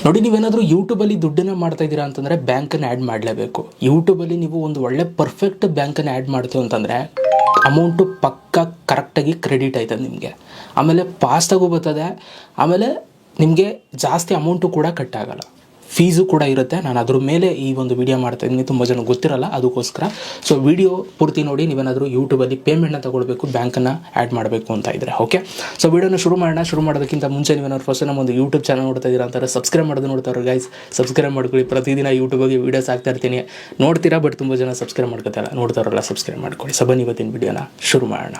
ನೋಡಿ, ನೀವೇನಾದರೂ ಯೂಟ್ಯೂಬಲ್ಲಿ ದುಡ್ಡನ್ನು ಮಾಡ್ತಾ ಇದ್ದೀರಾ ಅಂತಂದರೆ ಬ್ಯಾಂಕನ್ನು ಆ್ಯಡ್ ಮಾಡಲೇಬೇಕು. ಯೂಟ್ಯೂಬಲ್ಲಿ ನೀವು ಒಂದು ಒಳ್ಳೆ ಪರ್ಫೆಕ್ಟ್ ಬ್ಯಾಂಕನ್ನು ಆ್ಯಡ್ ಮಾಡ್ತೀವಿ ಅಂತಂದರೆ ಅಮೌಂಟು ಪಕ್ಕ ಕರೆಕ್ಟಾಗಿ ಕ್ರೆಡಿಟ್ ಆಯ್ತದೆ ನಿಮಗೆ. ಆಮೇಲೆ ಫಾಸ್ಟಾಗೂ ಬರ್ತದೆ. ಆಮೇಲೆ ನಿಮಗೆ ಜಾಸ್ತಿ ಅಮೌಂಟು ಕೂಡ ಕಟ್ಟಾಗಲ್ಲ, ಫೀಸು ಕೂಡ ಇರುತ್ತೆ. ನಾನು ಅದ್ರ ಮೇಲೆ ಈ ಒಂದು ವಿಡಿಯೋ ಮಾಡ್ತಾಯಿದ್ದೀನಿ, ತುಂಬ ಜನ ಗೊತ್ತಿರಲ್ಲ, ಅದಕ್ಕೋಸ್ಕರ. ಸೊ ವಿಡಿಯೋ ಪೂರ್ತಿ ನೋಡಿ. ನೀವೇನಾದರೂ ಯೂಟ್ಯೂಬಲ್ಲಿ ಪೇಮೆಂಟ್ನ ತೊಗೊಳ್ಬೇಕು, ಬ್ಯಾಂಕನ್ನು ಆ್ಯಡ್ ಮಾಡಬೇಕು ಅಂತ ಇದ್ದರೆ ಓಕೆ. ಸೊ ವಿಡಿಯೋನ ಶುರು ಮಾಡೋದಕ್ಕಿಂತ ಮುಂಚೆ ನೀವೇನಾದ್ರು ಫಸ್ಟ್ ನಮ್ಮ ಒಂದು ಯೂಟ್ಯೂಬ್ ಚಾನಲ್ ನೋಡ್ತಾ ಇದ್ದೀರಾ ಅಂತಾರೆ ಸಬ್ಸ್ಕ್ರೈಬ್ ಮಾಡೋದು ನೋಡ್ತಾರೆ ಗೈಸ್, ಸಬ್ಸ್ಕ್ರೈಬ್ ಮಾಡ್ಕೊಳ್ಳಿ. ಪ್ರತಿದಿನ ಯೂಟ್ಯೂಬಲ್ಲಿ ವೀಡಿಯೋಸ್ ಆಗ್ತಾ ಇರ್ತೀನಿ, ನೋಡ್ತೀರಾ. ಬಟ್ ತುಂಬ ಜನ ಸಬ್ಸ್ಕ್ರೈಬ್ ಮಾಡ್ಕೊತಾರಲ್ಲ, ನೋಡ್ತಾರಲ್ಲ, ಸಬ್ಸ್ಕ್ರೈಬ್ ಮಾಡ್ಕೊಳ್ಳಿ. ಸೊ ಬನ್ನಿ ಇವತ್ತಿನ ವಿಡಿಯೋನ ಶುರು ಮಾಡೋಣ.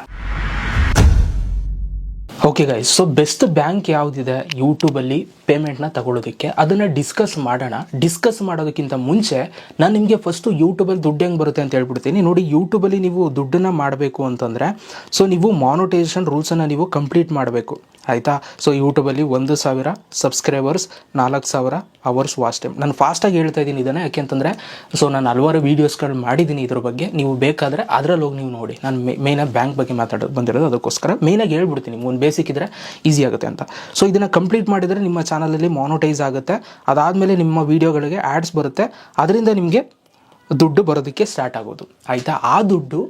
Okay guys, so best bank ಯಾವುದಿದೆ ಯೂಟ್ಯೂಬಲ್ಲಿ ಪೇಮೆಂಟ್ನ ತಗೊಳ್ಳೋದಕ್ಕೆ, ಅದನ್ನು ಡಿಸ್ಕಸ್ ಮಾಡೋಣ. ಡಿಸ್ಕಸ್ ಮಾಡೋದಕ್ಕಿಂತ ಮುಂಚೆ ನಾನು ನಿಮಗೆ ಫಸ್ಟು ಯೂಟ್ಯೂಬಲ್ಲಿ ದುಡ್ಡು ಹೆಂಗೆ ಬರುತ್ತೆ ಅಂತ ಹೇಳ್ಬಿಡ್ತೀನಿ. ನೋಡಿ, ಯೂಟ್ಯೂಬಲ್ಲಿ ನೀವು ದುಡ್ಡನ್ನು ಮಾಡಬೇಕು ಅಂತಂದರೆ ಸೊ ನೀವು ಮಾನಿಟೈಸೇಷನ್ ರೂಲ್ಸನ್ನು ನೀವು ಕಂಪ್ಲೀಟ್ ಮಾಡಬೇಕು, ಆಯಿತಾ. ಸೊ ಯೂಟ್ಯೂಬಲ್ಲಿ 1,000 ಸಬ್ಸ್ಕ್ರೈಬರ್ಸ್, 4,000 ಅವರ್ಸ್ ವಾಚ್ ಟೈಮ್. ನಾನು ಫಾಸ್ಟಾಗಿ ಹೇಳ್ತಾ ಇದ್ದೀನಿ ಇದನ್ನು, ಯಾಕೆಂತಂದರೆ ಸೊ ನಾನು ಹಲವಾರು ವೀಡಿಯೋಸ್ಗಳು ಮಾಡಿದ್ದೀನಿ ಇದ್ರ ಬಗ್ಗೆ. ನೀವು ಬೇಕಾದರೆ ಅದರಲ್ಲಿ ಹೋಗಿ ನೀವು ನೋಡಿ. ನಾನು ಮೇಯ್ನಾಗಿ ಬ್ಯಾಂಕ್ ಬಗ್ಗೆ ಮಾತಾಡೋದು ಬಂದಿರೋದು, ಅದಕ್ಕೋಸ್ಕರ ಮೇಯ್ನಾಗಿ ಹೇಳ್ಬಿಡ್ತೀನಿ. ಒಂದು ಬೇಸಿಕ್ ಇದ್ದರೆ ಈಸಿ ಆಗುತ್ತೆ ಅಂತ. ಸೊ ಇದನ್ನು ಕಂಪ್ಲೀಟ್ ಮಾಡಿದರೆ ನಿಮ್ಮ ಚಾನಲಲ್ಲಿ ಮಾನಿಟೈಸ್ ಆಗುತ್ತೆ. ಅದಾದಮೇಲೆ ನಿಮ್ಮ ವೀಡಿಯೋಗಳಿಗೆ ಆ್ಯಡ್ಸ್ ಬರುತ್ತೆ, ಅದರಿಂದ ನಿಮಗೆ ದುಡ್ಡು ಬರೋದಕ್ಕೆ ಸ್ಟಾರ್ಟ್ ಆಗೋದು, ಆಯಿತಾ. ಆ ದುಡ್ಡು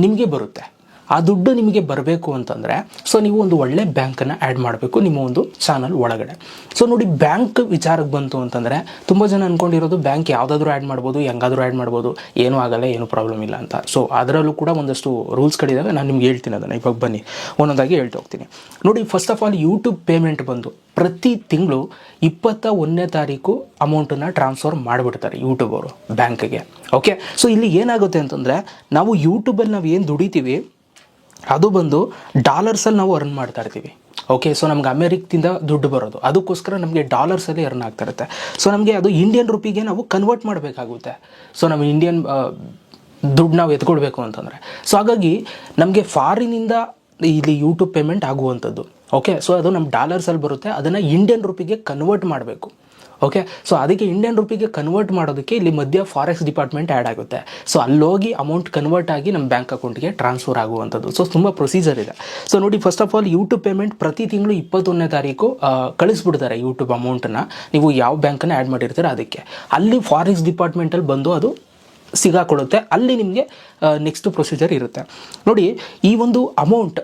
ನಿಮಗೆ ಬರುತ್ತೆ. ಆ ದುಡ್ಡು ನಿಮಗೆ ಬರಬೇಕು ಅಂತಂದರೆ ಸೊ ನೀವು ಒಂದು ಒಳ್ಳೆ ಬ್ಯಾಂಕನ್ನು ಆ್ಯಡ್ ಮಾಡಬೇಕು ನಿಮ್ಮ ಒಂದು ಚಾನಲ್ ಒಳಗಡೆ. ಸೊ ನೋಡಿ, ಬ್ಯಾಂಕ್ ವಿಚಾರಕ್ಕೆ ಬಂತು ಅಂತಂದರೆ ತುಂಬ ಜನ ಅಂದ್ಕೊಂಡಿರೋದು ಬ್ಯಾಂಕ್ ಯಾವುದಾದ್ರೂ ಆ್ಯಡ್ ಮಾಡ್ಬೋದು, ಹೆಂಗಾದರೂ ಆ್ಯಡ್ ಮಾಡ್ಬೋದು, ಏನೂ ಆಗಲ್ಲ, ಏನೂ ಪ್ರಾಬ್ಲಮ್ ಇಲ್ಲ ಅಂತ. ಸೊ ಅದರಲ್ಲೂ ಕೂಡ ಒಂದಷ್ಟು ರೂಲ್ಸ್ಗಳಿದ್ದಾವೆ, ನಾನು ನಿಮ್ಗೆ ಹೇಳ್ತೀನಿ ಅದನ್ನು. ಇವಾಗ ಬನ್ನಿ ಒಂದೊಂದಾಗಿ ಹೇಳ್ತಾ ಹೋಗ್ತೀನಿ. ನೋಡಿ, first of all YouTube payment ಬಂದು ಪ್ರತಿ ತಿಂಗಳು 21ನೇ ತಾರೀಕು ಅಮೌಂಟನ್ನು ಟ್ರಾನ್ಸ್ಫರ್ ಮಾಡಿಬಿಡ್ತಾರೆ ಯೂಟ್ಯೂಬ್ ಅವರು ಬ್ಯಾಂಕ್ಗೆ, ಓಕೆ. ಸೊ ಇಲ್ಲಿ ಏನಾಗುತ್ತೆ ಅಂತಂದರೆ ನಾವು ಯೂಟ್ಯೂಬಲ್ಲಿ ನಾವು ಏನು ದುಡಿತೀವಿ ಅದು ಬಂದು ಡಾಲರ್ಸಲ್ಲಿ ನಾವು ಅರ್ನ್ ಮಾಡ್ತಾ ಇರ್ತೀವಿ, ಓಕೆ. ಸೊ ನಮ್ಗೆ ಅಮೇರಿಕದಿಂದ ದುಡ್ಡು ಬರೋದು, ಅದಕ್ಕೋಸ್ಕರ ನಮಗೆ ಡಾಲರ್ಸಲ್ಲಿ ಅರ್ನ್ ಆಗ್ತಾ ಇರುತ್ತೆ. ಸೊ ನಮಗೆ ಅದು ಇಂಡಿಯನ್ ರುಪಿಗೆ ನಾವು ಕನ್ವರ್ಟ್ ಮಾಡಬೇಕಾಗುತ್ತೆ. ಸೊ ನಮ್ಮ ಇಂಡಿಯನ್ ದುಡ್ಡು ನಾವು ಎತ್ಕೊಳ್ಬೇಕು ಅಂತಂದರೆ. ಸೊ ಹಾಗಾಗಿ ನಮಗೆ ಫಾರಿನಿಂದ ಇಲ್ಲಿ ಯೂಟ್ಯೂಬ್ ಪೇಮೆಂಟ್ ಆಗುವಂಥದ್ದು, ಓಕೆ. ಸೊ ಅದು ನಮ್ಮ ಡಾಲರ್ಸಲ್ಲಿ ಬರುತ್ತೆ, ಅದನ್ನು ಇಂಡಿಯನ್ ರುಪಿಗೆ ಕನ್ವರ್ಟ್ ಮಾಡಬೇಕು, ಓಕೆ. ಸೊ ಅದಕ್ಕೆ ಇಂಡಿಯನ್ ರುಪಿಗೆ ಕನ್ವರ್ಟ್ ಮಾಡೋದಕ್ಕೆ ಇಲ್ಲಿ ಮಧ್ಯ ಫಾರೆಕ್ಸ್ ಡಿಪಾರ್ಟ್ಮೆಂಟ್ ಆ್ಯಡ್ ಆಗುತ್ತೆ. ಸೊ ಅಲ್ಲೋಗಿ ಅಮೌಂಟ್ ಕನ್ವರ್ಟ್ ಆಗಿ ನಮ್ಮ ಬ್ಯಾಂಕ್ ಅಕೌಂಟ್ಗೆ ಟ್ರಾನ್ಸ್ಫರ್ ಆಗುವಂಥದ್ದು. ಸೊ ತುಂಬ ಪ್ರೊಸೀಜರ್ ಇದೆ. ಸೊ ನೋಡಿ, first of all YouTube payment ಪ್ರತಿ ತಿಂಗಳು 21ನೇ ತಾರೀಕು ಕಳಿಸ್ಬಿಡ್ತಾರೆ ಯೂಟ್ಯೂಬ್ ಅಮೌಂಟನ್ನು. ನೀವು ಯಾವ ಬ್ಯಾಂಕನ್ನು ಆ್ಯಡ್ ಮಾಡಿರ್ತೀರ ಅದಕ್ಕೆ, ಅಲ್ಲಿ ಫಾರೆಕ್ಸ್ ಡಿಪಾರ್ಟ್ಮೆಂಟಲ್ಲಿ ಬಂದು ಅದು ಸಿಗಾಕೊಳ್ಳುತ್ತೆ. ಅಲ್ಲಿ ನಿಮಗೆ ನೆಕ್ಸ್ಟ್ ಪ್ರೊಸೀಜರ್ ಇರುತ್ತೆ. ನೋಡಿ, ಈ ಒಂದು ಅಮೌಂಟ್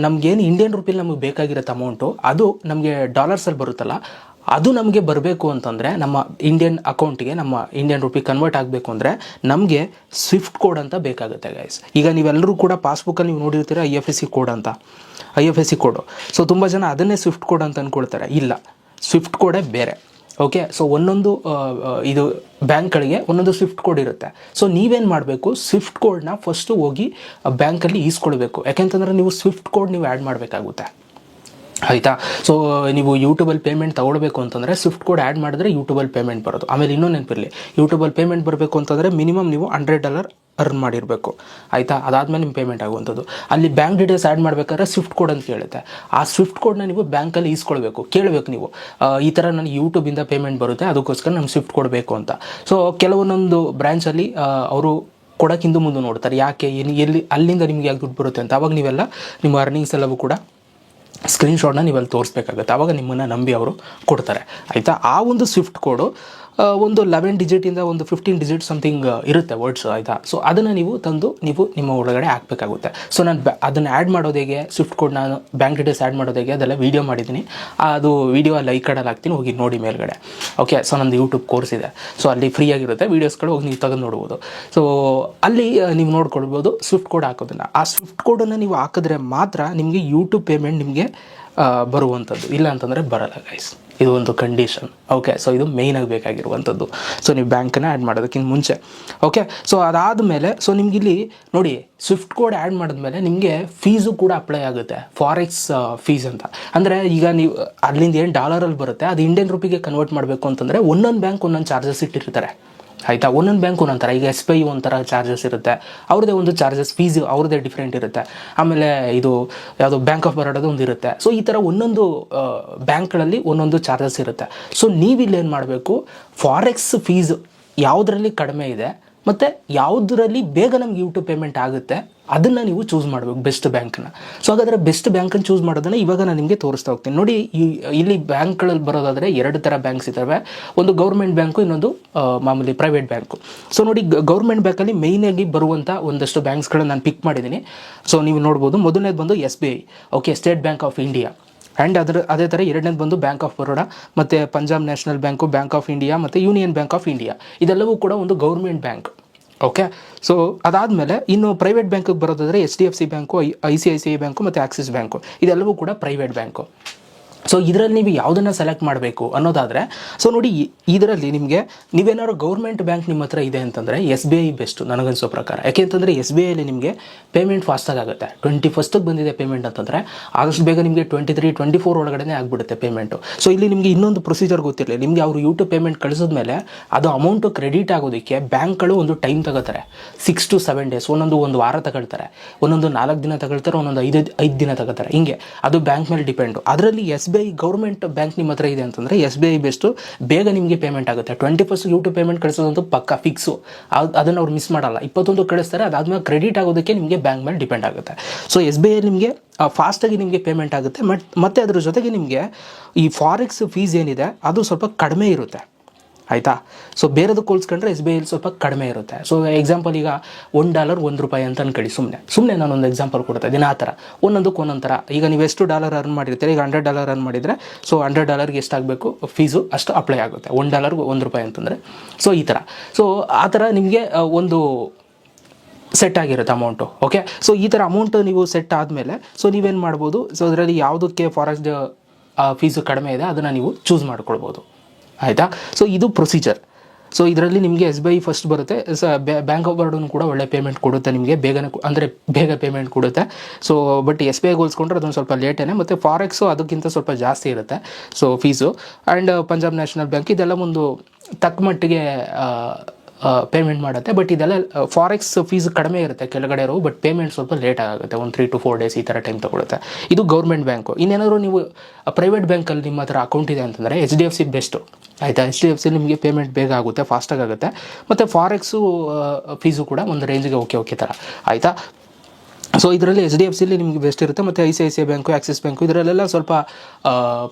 ನಮಗೇನು ಇಂಡಿಯನ್ ರುಪಿಲಿ ನಮಗೆ ಬೇಕಾಗಿರುತ್ತೆ ಅಮೌಂಟು, ಅದು ನಮಗೆ ಡಾಲರ್ಸಲ್ಲಿ ಬರುತ್ತಲ್ಲ, ಅದು ನಮಗೆ ಬರಬೇಕು ಅಂತಂದರೆ ನಮ್ಮ ಇಂಡಿಯನ್ ಅಕೌಂಟಿಗೆ, ನಮ್ಮ ಇಂಡಿಯನ್ ರುಪಿ ಕನ್ವರ್ಟ್ ಆಗಬೇಕು ಅಂದರೆ ನಮಗೆ ಸ್ವಿಫ್ಟ್ ಕೋಡ್ ಅಂತ ಬೇಕಾಗುತ್ತೆ ಗೈಸ್. ಈಗ ನೀವೆಲ್ಲರೂ ಕೂಡ ಪಾಸ್ಬುಕ್ಕಲ್ಲಿ ನೀವು ನೋಡಿರ್ತೀರ IFSC ಕೋಡ್ ಅಂತ, IFSC ಕೋಡು. ಸೊ ತುಂಬ ಜನ ಅದನ್ನೇ ಸ್ವಿಫ್ಟ್ ಕೋಡ್ ಅಂತ ಅಂದ್ಕೊಳ್ತಾರೆ. ಇಲ್ಲ, ಸ್ವಿಫ್ಟ್ ಕೋಡೇ ಬೇರೆ, ಓಕೆ. ಸೊ ಒಂದೊಂದು ಇದು ಬ್ಯಾಂಕ್ಗಳಿಗೆ ಒಂದೊಂದು ಸ್ವಿಫ್ಟ್ ಕೋಡ್ ಇರುತ್ತೆ. ಸೊ ನೀವೇನು ಮಾಡಬೇಕು, ಸ್ವಿಫ್ಟ್ ಕೋಡ್ನ ಫಸ್ಟು ಹೋಗಿ ಬ್ಯಾಂಕಲ್ಲಿ ಈಸ್ಕೊಳ್ಬೇಕು. ಯಾಕೆಂತಂದರೆ ನೀವು ಸ್ವಿಫ್ಟ್ ಕೋಡ್ ನೀವು ಆ್ಯಡ್ ಮಾಡಬೇಕಾಗುತ್ತೆ, ಆಯಿತಾ. ಸೊ ನೀವು ಯೂಟ್ಯೂಬಲ್ಲಿ ಪೇಮೆಂಟ್ ತೊಗೊಳ್ಬೇಕು ಅಂತಂದರೆ ಸ್ವಿಫ್ಟ್ ಕೋಡ್ ಆ್ಯಡ್ ಮಾಡಿದ್ರೆ ಯೂಟ್ಯೂಬಲ್ಲಿ ಪೇಮೆಂಟ್ ಬರೋದು. ಆಮೇಲೆ ಇನ್ನೊಂದು ನೆನಪಿರಲಿ, ಯೂಟ್ಯೂಬಲ್ಲಿ ಪೇಮೆಂಟ್ ಬರಬೇಕು ಅಂತಂದರೆ ಮಿನಿಮಮ್ ನೀವು $100 ಅರ್ನ್ ಮಾಡಿರಬೇಕು, ಆಯಿತಾ. ಅದಾದಮೇಲೆ ನಿಮ್ಮ ಪೇಮೆಂಟ್ ಆಗುವಂಥದ್ದು. ಅಲ್ಲಿ ಬ್ಯಾಂಕ್ ಡೀಟೇಲ್ಸ್ ಆ್ಯಡ್ ಮಾಡಬೇಕಾದ್ರೆ ಸ್ವಿಫ್ಟ್ ಕೋಡ್ ಅಂತ ಕೇಳುತ್ತೆ. ಆ ಸ್ವಿಫ್ಟ್ ಕೋಡ್ನ ನೀವು ಬ್ಯಾಂಕಲ್ಲಿ ಈಸ್ಕೊಳ್ಬೇಕು, ಕೇಳಬೇಕು ನೀವು, ಈ ಥರ ನನಗೆ ಯೂಟ್ಯೂಬಿಂದ ಪೇಮೆಂಟ್ ಬರುತ್ತೆ, ಅದಕ್ಕೋಸ್ಕರ ನಮ್ಗೆ ಸ್ವಿಫ್ಟ್ ಕೋಡ್ ಬೇಕು ಅಂತ. ಸೊ ಕೆಲವೊಂದೊಂದು ಬ್ರ್ಯಾಂಚಲ್ಲಿ ಅವರು ಕೊಡೋಕ್ಕಿಂತ ಮುಂದೆ ನೋಡ್ತಾರೆ, ಯಾಕೆ ಎಲ್ಲಿ ಅಲ್ಲಿಂದ ನಿಮ್ಗೆ ಯಾಕೆ ದುಡ್ಡು ಬರುತ್ತೆ ಅಂತ. ಅವಾಗ ನೀವೆಲ್ಲ ನಿಮ್ಮ ಅರ್ನಿಂಗ್ಸ್ ಎಲ್ಲವೂ ಕೂಡ ಸ್ಕ್ರೀನ್ಶಾಟ್ನ ನೀವಲ್ಲಿ ತೋರಿಸ್ಬೇಕಾಗುತ್ತೆ, ಆವಾಗ ನಿಮ್ಮನ್ನು ನಂಬಿ ಅವರು ಕೊಡ್ತಾರೆ, ಆಯಿತಾ. ಆ ಒಂದು ಸ್ವಿಫ್ಟ್ ಕೋಡು ಒಂದು 11 ಡಿಜಿಟಿಂದ ಒಂದು 15 ಡಿಜಿಟ್ ಸಮಥಿಂಗ್ ಇರುತ್ತೆ ವರ್ಡ್ಸ್, ಆಯಿತಾ. ಸೊ ಅದನ್ನು ನೀವು ತಂದು ನೀವು ನಿಮ್ಮ ಒಳಗಡೆ ಹಾಕಬೇಕಾಗುತ್ತೆ. ಸೊ ನಾನು ಅದನ್ನು ಆ್ಯಡ್ ಮಾಡೋದು ಹೇಗೆ, ಸ್ವಿಫ್ಟ್ ಕೋಡ್ ನಾನು ಬ್ಯಾಂಕ್ ಡೀಟೇಲ್ಸ್ ಆ್ಯಡ್ ಮಾಡೋದು ಹೇಗೆ ಅದೆಲ್ಲ ವೀಡಿಯೋ ಮಾಡಿದ್ದೀನಿ. ಅದು ವೀಡಿಯೋ ಅಲ್ಲಿ ಐಕಾರ್ಡಲ್ಲಿ ಹಾಕ್ತೀನಿ, ಹೋಗಿ ನೋಡಿ ಮೇಲ್ಗಡೆ, ಓಕೆ. ಸೊ ನಂದು ಯೂಟ್ಯೂಬ್ ಕೋರ್ಸ್ ಇದೆ, ಸೊ ಅಲ್ಲಿ ಫ್ರೀಯಾಗಿರುತ್ತೆ ವೀಡಿಯೋಸ್ಗಳು, ಹೋಗಿ ನೀವು ತೆಗೆದು ನೋಡ್ಬೋದು. ಸೊ ಅಲ್ಲಿ ನೀವು ನೋಡ್ಕೊಳ್ಬೋದು ಸ್ವಿಫ್ಟ್ ಕೋಡ್ ಹಾಕೋದನ್ನು. ಆ ಸ್ವಿಫ್ಟ್ ಕೋಡನ್ನು ನೀವು ಹಾಕಿದ್ರೆ ಮಾತ್ರ ನಿಮಗೆ ಯೂಟ್ಯೂಬ್ ಪೇಮೆಂಟ್ ನಿಮಗೆ ಬರುವಂಥದ್ದು, ಇಲ್ಲ ಅಂತಂದರೆ ಬರಲ್ಲ ಗೈಸ್. ಇದು ಒಂದು ಕಂಡೀಷನ್, ಓಕೆ. ಸೊ ಇದು ಮೇಯ್ನಾಗಿ ಬೇಕಾಗಿರುವಂಥದ್ದು. ಸೊ ನೀವು ಬ್ಯಾಂಕನ್ನು ಆ್ಯಡ್ ಮಾಡೋದಕ್ಕಿಂತ ಮುಂಚೆ, ಓಕೆ. ಸೊ ಅದಾದಮೇಲೆ ಸೊ ನಿಮಗಿಲ್ಲಿ ನೋಡಿ, ಸ್ವಿಫ್ಟ್ ಕೋಡ್ ಆ್ಯಡ್ ಮಾಡಿದ್ಮೇಲೆ ನಿಮಗೆ ಫೀಸು ಕೂಡ ಅಪ್ಲೈ ಆಗುತ್ತೆ, ಫಾರೆಕ್ಸ್ ಫೀಸ್ ಅಂತ. ಅಂದರೆ ಈಗ ನೀವು ಅಲ್ಲಿಂದ ಏನು ಡಾಲರಲ್ಲಿ ಬರುತ್ತೆ ಅದು ಇಂಡಿಯನ್ ರುಪಿಗೆ ಕನ್ವರ್ಟ್ ಮಾಡಬೇಕು ಅಂತಂದರೆ ಒಂದೊಂದು ಬ್ಯಾಂಕ್ ಒಂದೊಂದು ಚಾರ್ಜಸ್ ಇಟ್ಟಿರ್ತಾರೆ, ಆಯಿತಾ. ಒಂದೊಂದು ಬ್ಯಾಂಕ್ ಒಂದೊಂದು ಥರ. ಈಗ SBI ಒಂಥರ ಚಾರ್ಜಸ್ ಇರುತ್ತೆ, ಅವ್ರದ್ದೇ ಒಂದು ಚಾರ್ಜಸ್ ಫೀಸ್ ಅವ್ರದ್ದೇ ಡಿಫ್ರೆಂಟ್ ಇರುತ್ತೆ. ಆಮೇಲೆ ಇದು ಯಾವುದೋ ಬ್ಯಾಂಕ್ ಆಫ್ ಬರೋಡೋದು ಒಂದು ಇರುತ್ತೆ. ಸೊ ಈ ಥರ ಒಂದೊಂದು ಬ್ಯಾಂಕ್ಗಳಲ್ಲಿ ಒಂದೊಂದು ಚಾರ್ಜಸ್ ಇರುತ್ತೆ. ಸೊ ನೀವಿಲ್ಲೇನು ಮಾಡಬೇಕು, ಫಾರೆಕ್ಸ್ ಫೀಸ್ ಯಾವುದರಲ್ಲಿ ಕಡಿಮೆ ಇದೆ ಮತ್ತು ಯಾವುದರಲ್ಲಿ ಬೇಗ ನಮ್ಗೆ ಯೂಟ್ಯೂಬ್ ಪೇಮೆಂಟ್ ಆಗುತ್ತೆ ಅದನ್ನು ನೀವು ಚೂಸ್ ಮಾಡಬೇಕು ಬೆಸ್ಟ್ ಬ್ಯಾಂಕನ್ನು. ಸೊ ಹಾಗಾದರೆ ಬೆಸ್ಟ್ ಬ್ಯಾಂಕನ್ನು ಚೂಸ್ ಮಾಡೋದನ್ನು ಇವಾಗ ನಾನು ನಿಮಗೆ ತೋರಿಸ್ತಾ ಹೋಗ್ತೀನಿ. ನೋಡಿ, ಇಲ್ಲಿ ಬ್ಯಾಂಕ್ಗಳಲ್ಲಿ ಬರೋದಾದರೆ 2 ಥರ ಬ್ಯಾಂಕ್ಸ್ ಇದ್ದಾವೆ. ಒಂದು ಗೌರ್ಮೆಂಟ್ ಬ್ಯಾಂಕು, ಇನ್ನೊಂದು ಮಾಮೂಲಿ ಪ್ರೈವೇಟ್ ಬ್ಯಾಂಕು. ಸೊ ನೋಡಿ, ಗೌರ್ಮೆಂಟ್ ಬ್ಯಾಂಕಲ್ಲಿ ಮೇಯ್ನಾಗಿ ಬರುವಂಥ ಒಂದಷ್ಟು ಬ್ಯಾಂಕ್ಸ್ಗಳನ್ನ ನಾನು ಪಿಕ್ ಮಾಡಿದ್ದೀನಿ. ಸೊ ನೀವು ನೋಡ್ಬೋದು, ಮೊದಲನೇದು ಬಂದು SBI, okay, state bank of India. And ಅದೇ ಥರ ಎರಡನೇದು ಬಂದು ಬ್ಯಾಂಕ್ ಆಫ್ ಬರೋಡಾ, ಮತ್ತು Punjab national bank, bank of India ಮತ್ತು ಯೂನಿಯನ್ ಬ್ಯಾಂಕ್ ಆಫ್ ಇಂಡಿಯಾ. ಇದೆಲ್ಲವೂ ಕೂಡ ಒಂದು ಗೌರ್ಮೆಂಟ್ ಬ್ಯಾಂಕ್. ಓಕೆ, ಸೊ ಅದಾದಮೇಲೆ ಇನ್ನು ಪ್ರೈವೇಟ್ ಬ್ಯಾಂಕಿಗೆ ಬರೋದಾದರೆ HDFC ಬ್ಯಾಂಕು, ICICI ಬ್ಯಾಂಕು ಮತ್ತು ಆಕ್ಸಿಸ್ ಬ್ಯಾಂಕು, ಇದೆಲ್ಲವೂ ಕೂಡ ಪ್ರೈವೇಟ್ ಬ್ಯಾಂಕು. ಸೊ ಇದರಲ್ಲಿ ನೀವು ಯಾವುದನ್ನು ಸೆಲೆಕ್ಟ್ ಮಾಡಬೇಕು ಅನ್ನೋದಾದರೆ, ಸೊ ನೋಡಿ, ಇದರಲ್ಲಿ ನಿಮಗೆ ನೀವೇನಾದ್ರು ಗೌರ್ಮೆಂಟ್ ಬ್ಯಾಂಕ್ ನಿಮ್ಮ ಹತ್ರ ಇದೆ ಅಂತಂದರೆ SBI ಬೆಸ್ಟು ನನಗನ್ಸೋ ಪ್ರಕಾರ. ಯಾಕೆಂತಂದರೆ SBIಯಲ್ಲಿ ನಿಮಗೆ ಪೇಮೆಂಟ್ ಫಾಸ್ಟಾಗಿ ಆಗುತ್ತೆ. 21ಕ್ಕೆ ಬಂದಿದೆ ಪೇಮೆಂಟ್ ಅಂತಂದರೆ ಆದಷ್ಟು ಬೇಗ ನಿಮಗೆ 23-24 ಒಳಗಡೆ ಆಗಿಬಿಡುತ್ತೆ ಪೇಮೆಂಟು. ಸೊ ಇಲ್ಲಿ ನಿಮಗೆ ಇನ್ನೊಂದು ಪ್ರೊಸೀಜರ್ ಗೊತ್ತಿರಲಿ, ನಿಮಗೆ ಅವರು ಯೂಟ್ಯೂಬ್ ಪೇಮೆಂಟ್ ಕಳಿಸಿದ್ಮೇಲೆ ಅದು ಅಮೌಂಟು ಕ್ರೆಡಿಟ್ ಆಗೋದಕ್ಕೆ ಬ್ಯಾಂಕ್ಗಳು ಒಂದು ಟೈಮ್ ತಗೋತಾರೆ. 6 to 7 days, ಒಂದು ವಾರ ತಗೊಳ್ತಾರೆ, ಒಂದೊಂದು 4 ದಿನ ತಗೊಳ್ತಾರೆ, ಒಂದೊಂದು 5 ದಿನ ತಗೋತಾರೆ. ಹಿಂಗೆ ಅದು ಬ್ಯಾಂಕ್ ಮೇಲೆ ಡಿಪೆಂಡು. ಅದರಲ್ಲಿ SBI ಗೌರ್ಮೆಂಟ್ ಬ್ಯಾಂಕ್ ನಿಮ್ಮ ಹತ್ರ ಇದೆ ಅಂತಂದರೆ SBI ಬೆಸ್ಟು, ಬೇಗ ನಿಮಗೆ ಪೇಮೆಂಟ್ ಆಗುತ್ತೆ. 21st ಯೂಟ್ಯೂಬ್ ಪೇಮೆಂಟ್ ಕಳಿಸೋದಂತೂ ಪಕ್ಕ ಫಿಕ್ಸು, ಅದನ್ನು ಅವ್ರು ಮಿಸ್ ಮಾಡಲ್ಲ. 21 ಕಳಿಸ್ತಾರೆ, ಅದಾದ್ಮೇಲೆ ಕ್ರೆಡಿಟ್ ಆಗೋದಕ್ಕೆ ನಿಮಗೆ ಬ್ಯಾಂಕ್ ಮೇಲೆ ಡಿಪೆಂಡ್ ಆಗುತ್ತೆ. ಸೊ SBI ನಿಮಗೆ ಫಾಸ್ಟಾಗಿ ನಿಮಗೆ ಪೇಮೆಂಟ್ ಆಗುತ್ತೆ. ಮತ್ತು ಅದ್ರ ಜೊತೆಗೆ ನಿಮಗೆ ಈ ಫಾರೆಕ್ಸ್ ಫೀಸ್ ಏನಿದೆ ಅದು ಸ್ವಲ್ಪ ಕಡಿಮೆ ಇರುತ್ತೆ, ಆಯಿತಾ. ಸೊ ಬೇರೆದಕ್ಕೆ ಹೋಲಿಸ್ಕೊಂಡ್ರೆ SBIಯಲ್ಲಿ ಸ್ವಲ್ಪ ಕಡಿಮೆ ಇರುತ್ತೆ. ಸೊ ಎಕ್ಸಾಂಪಲ್, ಈಗ $1 ₹1 ಅಂತ ಅನ್ಕೊಳ್ಳಿ, ಸುಮ್ಮನೆ ನಾನೊಂದು ಎಕ್ಸಾಂಪಲ್ ಕೊಡ್ತಾ ಇದ್ದೀನಿ. ಆ ಥರ ಒಂದೊಂದಕ್ಕೆ ಒಂದೊಂದು ಥರ. ಈಗ ನೀವು ಎಷ್ಟು $1 ಅರ್ನ್ ಮಾಡಿರ್ತೀರಿ, ಈಗ $100 ಅರ್ನ್ ಮಾಡಿದರೆ ಸೊ $100ಗೆ ಎಷ್ಟಾಗಬೇಕು ಫೀಸು ಅಷ್ಟು ಅಪ್ಲೈ ಆಗುತ್ತೆ. $1 ₹1 ಅಂತಂದರೆ ಸೊ ಈ ಥರ. ಸೊ ಆ ಥರ ನಿಮಗೆ ಒಂದು ಸೆಟ್ ಆಗಿರುತ್ತೆ ಅಮೌಂಟು. ಓಕೆ, ಸೊ ಈ ಥರ ಅಮೌಂಟು ನೀವು ಸೆಟ್ ಆದಮೇಲೆ ಸೊ ನೀವೇನು ಮಾಡ್ಬೋದು, ಸೊ ಅದರಲ್ಲಿ ಯಾವುದಕ್ಕೆ ಫಾರೆಕ್ಸ್ ಫೀಸು ಕಡಿಮೆ ಇದೆ ಅದನ್ನು ನೀವು ಚೂಸ್ ಮಾಡ್ಕೊಳ್ಬೋದು, ಆಯಿತಾ. ಸೊ ಇದು ಪ್ರೊಸೀಜರ್. ಸೊ ಇದರಲ್ಲಿ ನಿಮಗೆ SBI ಫಸ್ಟ್ ಬರುತ್ತೆ. ಬ್ಯಾಂಕ್ ಆಫ್ ಬರೋಡನು ಕೂಡ ಒಳ್ಳೆ ಪೇಮೆಂಟ್ ಕೊಡುತ್ತೆ ನಿಮಗೆ, ಬೇಗ ಪೇಮೆಂಟ್ ಕೊಡುತ್ತೆ. ಸೊ ಬಟ್ SBI ಹೋಲಿಸ್ಕೊಂಡ್ರೆ ಅದೊಂದು ಸ್ವಲ್ಪ ಲೇಟೇನೆ, ಮತ್ತು ಫಾರೆಕ್ಸು ಅದಕ್ಕಿಂತ ಸ್ವಲ್ಪ ಜಾಸ್ತಿ ಇರುತ್ತೆ so fees. And Punjab national bank ಇದೆಲ್ಲ ಒಂದು ತಕ್ಕ ಮಟ್ಟಿಗೆ ಪೇಮೆಂಟ್ ಮಾಡುತ್ತೆ. ಬಟ್ ಇದೆಲ್ಲ ಫಾರೆಕ್ಸ್ ಫೀಸ್ ಕಡಿಮೆ ಇರುತ್ತೆ ಕೆಳಗಡೆ ಇರೋ, ಬಟ್ ಪೇಮೆಂಟ್ ಸ್ವಲ್ಪ ಲೇಟ್ ಆಗುತ್ತೆ, ಒಂದು 3 to 4 days ಈ ಥರ ಟೈಮ್ ತೊಗೊಳುತ್ತೆ. ಇದು ಗೌರ್ಮೆಂಟ್ ಬ್ಯಾಂಕು. ಇನ್ನೇನಾದರೂ ನೀವು ಪ್ರೈವೇಟ್ ಬ್ಯಾಂಕಲ್ಲಿ ನಿಮ್ಮ ಹತ್ರ ಅಕೌಂಟ್ ಇದೆ ಅಂತಂದರೆ HDFC ಬೆಸ್ಟು, ಆಯಿತಾ. HDFC ನಿಮಗೆ ಪೇಮೆಂಟ್ ಬೇಗ ಆಗುತ್ತೆ, ಫಾಸ್ಟಾಗಿ ಆಗುತ್ತೆ, ಮತ್ತು ಫಾರೆಕ್ಸು ಫೀಸು ಕೂಡ ಒಂದು ರೇಂಜಿಗೆ ಓಕೆ ಥರ, ಆಯಿತಾ. ಸೊ ಇದರಲ್ಲಿ HDFCಲಿ ನಿಮಗೆ ಬೆಸ್ಟ್ ಇರುತ್ತೆ, ಮತ್ತು ICICI ಬ್ಯಾಂಕು, ಆಕ್ಸಿಸ್ ಬ್ಯಾಂಕು ಇದರಲ್ಲೆಲ್ಲ ಸ್ವಲ್ಪ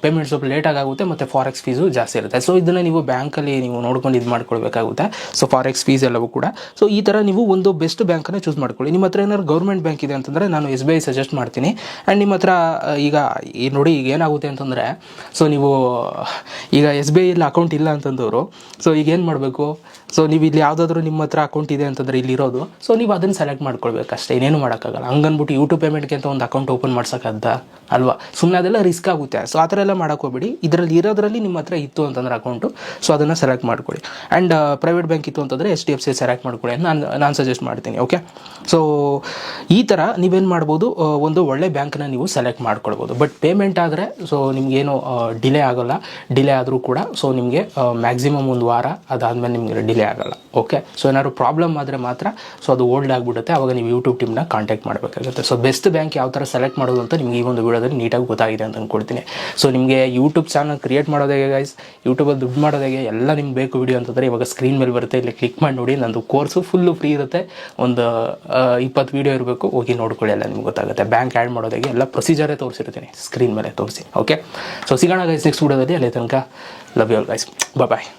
ಪೇಮೆಂಟ್ ಸ್ವಲ್ಪ ಲೇಟಾಗಿ ಆಗುತ್ತೆ, ಮತ್ತು ಫಾರೆಕ್ಸ್ ಫೀಸು ಜಾಸ್ತಿ ಇರುತ್ತೆ. ಸೊ ಇದನ್ನು ನೀವು ಬ್ಯಾಂಕಲ್ಲಿ ನೀವು ನೋಡ್ಕೊಂಡು ಇದು ಮಾಡ್ಕೊಳ್ಬೇಕಾಗುತ್ತೆ. ಸೊ ಫಾರೆಕ್ಸ್ ಫೀಸ್ ಎಲ್ಲವೂ ಕೂಡ. ಸೊ ಈ ಥರ ನೀವು ಒಂದು ಬೆಸ್ಟ್ ಬ್ಯಾಂಕನ್ನು ಚೂಸ್ ಮಾಡ್ಕೊಳ್ಳಿ. ನಿಮ್ಮ ಹತ್ರ ಏನಾದ್ರು ಗೌರ್ಮೆಂಟ್ ಬ್ಯಾಂಕ್ ಇದೆ ಅಂತಂದರೆ ನಾನು SBI ಸಜೆಸ್ಟ್ ಮಾಡ್ತೀನಿ. ಆ್ಯಂಡ್ ನಿಮ್ಮ ಹತ್ರ ಈಗ ನೋಡಿ, ಈಗ ಏನಾಗುತ್ತೆ ಅಂತಂದರೆ, ಸೊ ನೀವು ಈಗ SBIಯಲ್ಲಿ ಅಕೌಂಟ್ ಇಲ್ಲ ಅಂತಂದವರು, ಸೊ ಈಗ ಏನು ಮಾಡಬೇಕು, ಸೊ ನೀವು ಇಲ್ಲಿ ಯಾವುದಾದ್ರೂ ನಿಮ್ಮ ಹತ್ರ ಅಕೌಂಟ್ ಇದೆ ಅಂತಂದರೆ ಇಲ್ಲಿರೋದು, ಸೊ ನೀವು ಅದನ್ನು ಸೆಲೆಕ್ಟ್ ಮಾಡ್ಕೊಳ್ಬೇಕಷ್ಟೇ, ಇನ್ನೇನು ಮಾಡೋಕ್ಕಾಗಲ್ಲ. ಹಂಗನ್ಬಿಟ್ಟು ಯೂಟ್ಯೂಬ್ ಪೇಮೆಂಟ್ಗೆ ಅಂತ ಒಂದು ಅಕೌಂಟ್ ಓಪನ್ ಮಾಡ್ಸೋಕ್ಕದ್ದ ಅಲ್ವಾ, ಸುಮ್ಮನೆ ಅದೆಲ್ಲ ರಿಸ್ಕ್ ಆಗುತ್ತೆ. ಸೊ ಆ ಥರ ಎಲ್ಲ ಮಾಡೋಕ್ಕೋಗ್ಬೇಡಿ. ಇದರಲ್ಲಿ ಇರೋದ್ರಲ್ಲಿ ನಿಮ್ಮ ಹತ್ರ ಇತ್ತು ಅಂತಂದ್ರೆ ಅಕೌಂಟು, ಸೊ ಅದನ್ನು ಸೆಲೆಕ್ಟ್ ಮಾಡ್ಕೊಳ್ಳಿ. ಆ್ಯಂಡ್ ಪ್ರೈವೇಟ್ ಬ್ಯಾಂಕ್ ಇತ್ತು ಅಂತಂದರೆ HDFC ಸೆಲೆಕ್ಟ್ ಮಾಡ್ಕೊಳ್ಳಿ ಅಂತ ನಾನು ಸಜೆಸ್ಟ್ ಮಾಡ್ತೀನಿ. ಓಕೆ, ಸೊ ಈ ಥರ ನೀವೇನು ಮಾಡ್ಬೋದು, ಒಂದು ಒಳ್ಳೆ ಬ್ಯಾಂಕನ್ನ ನೀವು ಸೆಲೆಕ್ಟ್ ಮಾಡ್ಕೊಳ್ಬೋದು. ಬಟ್ ಪೇಮೆಂಟ್ ಆದರೆ ಸೊ ನಿಮಗೇನು ಡಿಲೇ ಆಗೋಲ್ಲ. ಡಿಲೇ ಆದರೂ ಕೂಡ ಸೊ ನಿಮಗೆ ಮ್ಯಾಕ್ಸಿಮಮ್ 1 ವಾರ, ಅದಾದಮೇಲೆ ನಿಮಗೆ ಡಿಲೇ ಆಗೋಲ್ಲ. ಓಕೆ, ಸೊ ಏನಾದ್ರು ಪ್ರಾಬ್ಲಮ್ ಆದರೆ ಮಾತ್ರ ಸೊ ಅದು ಓಲ್ಡ್ ಆಗಿಬಿಡುತ್ತೆ, ಆವಾಗ ನೀವು ಯೂಟ್ಯೂಬ್ ಟೀಮ್ನ ಕಾಂಟ್ಯಾಕ್ಟ್ ಮಾಡಬೇಕಾಗುತ್ತೆ. ಸೊ ಬೆಸ್ಟ್ ಬ್ಯಾಂಕ್ ಯಾವ ಥರ ಸೆಲೆಕ್ಟ್ ಮಾಡೋದು ಅಂತ ನಿಮಗೆ ಈ ಒಂದು ವಿಡಿಯೋದಲ್ಲಿ ನೀಟಾಗಿ ಗೊತ್ತಾಗಿದೆ ಅಂತ ಅಂದ್ಕೊಳ್ತೀನಿ. ಸೊ ನಿಮಗೆ ಯೂಟ್ಯೂಬ್ ಚಾನಲ್ ಕ್ರಿಯೇಟ್ ಮಾಡೋದೇ ಗೈಸ್, ಯೂಟ್ಯೂಬಲ್ಲಿ ದುಡ್ಡು ಮಾಡೋದೇ ಎಲ್ಲ ನಿಮ್ಗೆ ಬೇಕು ವಿಡಿಯೋ ಅಂತಂದರೆ ಇವಾಗ ಸ್ಕ್ರೀನ್ ಮೇಲೆ ಬರುತ್ತೆ, ಇಲ್ಲಿ ಕ್ಲಿಕ್ ಮಾಡಿ ನೋಡಿ. ನಂದು ಕೋರ್ಸು ಫುಲ್ಲು ಫ್ರೀ ಇರುತ್ತೆ, ಒಂದು 20 ವೀಡಿಯೋ ಇರಬೇಕು, ಹೋಗಿ ನೋಡ್ಕೊಳ್ಳಿ, ಎಲ್ಲ ನಿಮ್ಗೆ ಗೊತ್ತಾಗುತ್ತೆ. ಬ್ಯಾಂಕ್ ಆ್ಯಡ್ ಮಾಡೋದಾಗೆ ಎಲ್ಲ ಪ್ರೊಸೀಜರೇ ತೋರಿಸಿರ್ತೀನಿ ಸ್ಕ್ರೀನ್ ಮೇಲೆ ತೋರಿಸಿ. ಓಕೆ, ಸೊ ಸಿಗೋಣ ಗೈಸ್ ನೆಕ್ಸ್ಟ್ ವಿಡಿಯೋದಲ್ಲಿ. ಅಲ್ಲಿ ತನಕ love you all guys, bye.